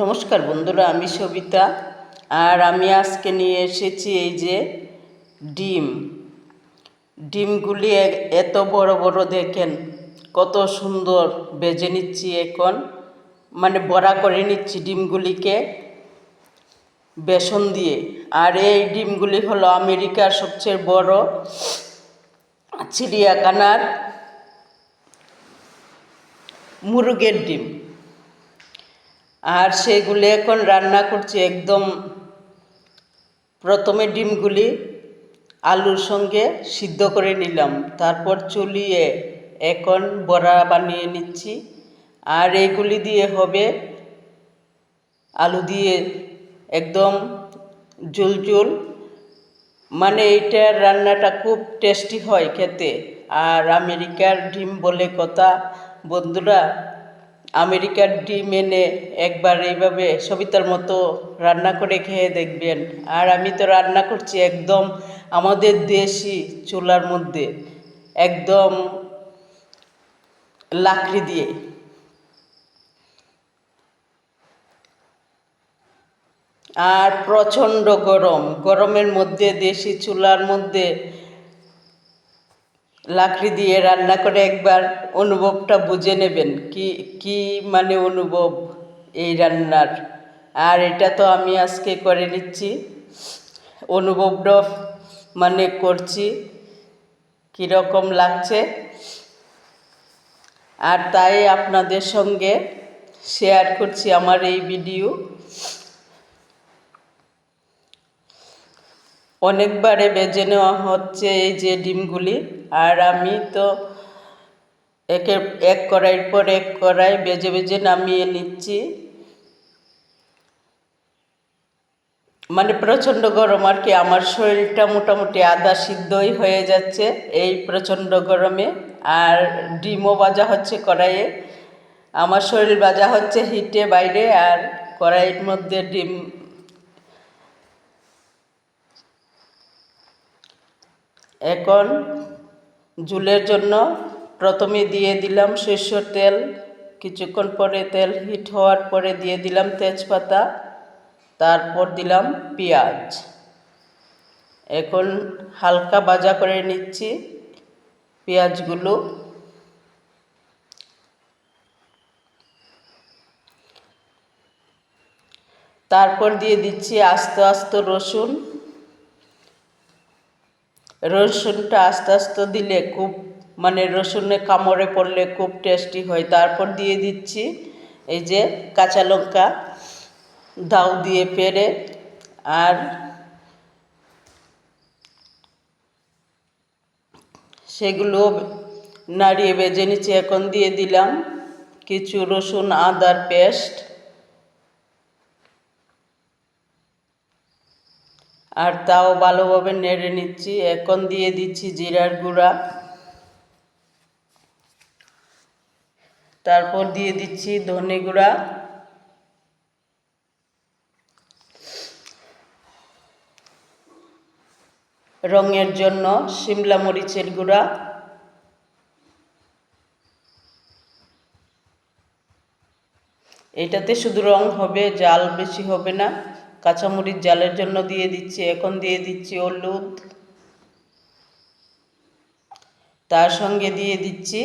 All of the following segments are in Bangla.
নমস্কার বন্ধুরা, আমি সবিতা। আর আমি আজকে নিয়ে এসেছি এই যে ডিমগুলি এত বড় বড়, দেখেন কত সুন্দর ভেজে নিচ্ছি। এখন বড়া করে নিচ্ছি ডিমগুলিকে বেসন দিয়ে। আর এই ডিমগুলি হলো আমেরিকার সবচেয়ে বড় চিড়িয়াখানার মুরগের ডিম। আর সেগুলি এখন রান্না করছি। একদম প্রথমে ডিমগুলি আলুর সঙ্গে সিদ্ধ করে নিলাম, তারপর চুলিয়ে এখন বড়া বানিয়ে নিচ্ছি। আর এগুলি দিয়ে হবে আলু দিয়ে একদম ঝুল ঝুল, এইটার রান্নাটা খুব টেস্টি হয় খেতে। আর আমেরিকার ডিম বলে কথা বন্ধুরা, আমেরিকার ডিম এনে একবার এইভাবে সবিতার মতো রান্না করে খেয়ে দেখবেন। আর আমি তো রান্না করছি একদম আমাদের দেশি চুলার মধ্যে, একদম লাকড়ি দিয়ে। আর প্রচণ্ড গরমের মধ্যে দেশি চুলার মধ্যে লাকড়ি দিয়ে রান্না করে একবার অনুভবটা বুঝে নেবেন কি কি অনুভব এই রান্নার। আর এটা তো আমি আজকে করে নিচ্ছি, অনুভবটা করছি কীরকম লাগছে। আর তাই আপনাদের সঙ্গে শেয়ার করছি আমার এই ভিডিও। অনেকবারে ভেজে নেওয়া হচ্ছে এই যে ডিমগুলি। আর আমি তো এক কড়াইয়ের পর এক কড়াই ভেজে ভেজে নামিয়ে নিচ্ছি। প্রচণ্ড গরম আর কি, আমার শরীরটা মোটামুটি আধা সিদ্ধই হয়ে যাচ্ছে এই প্রচণ্ড গরমে। আর ডিমও ভাজা হচ্ছে কড়াইয়ে, আমার শরীর ভাজা হচ্ছে হিটে বাইরে। আর কড়াইয়ের মধ্যে ডিম এখন ঝুলের জন্য প্রথমে দিয়ে দিলাম সরষের তেল। কিছুক্ষণ পরে তেল হিট হওয়ার পরে দিয়ে দিলাম তেজপাতা, তারপর দিলাম পেঁয়াজ। এখন হালকা ভাজা করে নিচ্ছি পেঁয়াজগুলো। তারপর দিয়ে দিচ্ছি আস্তে আস্তে রসুন। রসুনটা আস্তে আস্তে দিলে খুব রসুনে কামড়ে পড়লে খুব টেস্টি হয়। তারপর দিয়ে দিচ্ছি এই যে কাঁচা লঙ্কা দাও দিয়ে পেরে, আর সেগুলো নাড়িয়ে ভেজে নিচ্ছি। এখন দিয়ে দিলাম কিছু রসুন আদার পেস্ট, আর তাও ভালোভাবে নেড়ে নিচ্ছি। এখন দিয়ে দিচ্ছি জিরার গুঁড়া, তারপর দিয়ে দিচ্ছি ধনে গুঁড়া, রঙের জন্য শিমলা মরিচের গুঁড়া, এটাতে শুধু রং হবে, জাল বেশি হবে না। কাঁচামরিচ জালের জন্য দিয়ে দিচ্ছি। এখন দিয়ে দিচ্ছি হলুদ, তার সঙ্গে দিয়ে দিচ্ছি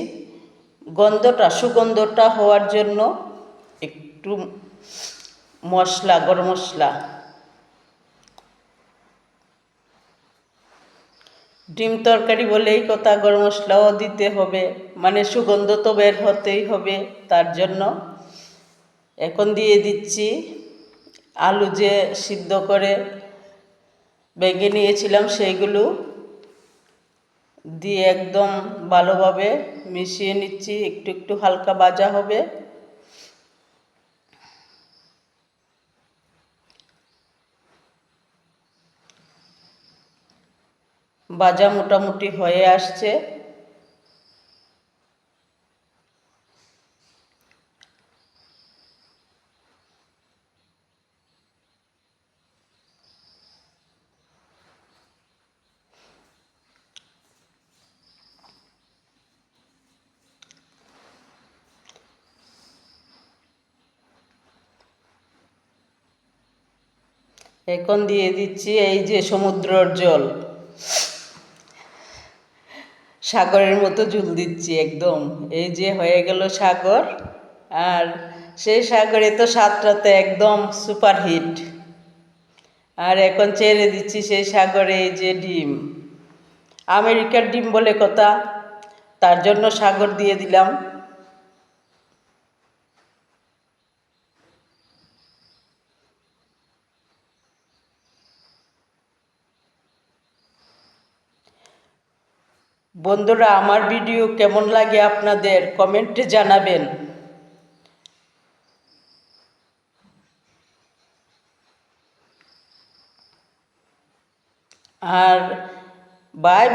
সুগন্ধটা হওয়ার জন্য একটু মশলা, গরম মশলা। ডিম তরকারি বলেই কথা, গরম মশলাও দিতে হবে, সুগন্ধ তো বের হতেই হবে তার জন্য। এখন দিয়ে দিচ্ছি আলু যে সিদ্ধ করে ভেঙে নিয়েছিলাম সেইগুলো দিয়ে একদম ভালোভাবে মিশিয়ে নিচ্ছি। একটু একটু হালকা ভাজা হবে। ভাজা মোটামুটি হয়ে আসছে। এখন দিয়ে দিচ্ছি এই যে সমুদ্রের জল, সাগরের মতো জল দিচ্ছি একদম। এই যে হয়ে গেল সাগর, আর সেই সাগরে তো সাঁতরাতে একদম সুপার হিট। আর এখন ছেড়ে দিচ্ছি সেই সাগরে এই যে ডিম, আমেরিকার ডিম বলে কথা, তার জন্য সাগর দিয়ে দিলাম। বন্ধুরা, আমার ভিডিও কেমন লাগে আপনাদের কমেন্টে জানাবেন। আর বাই।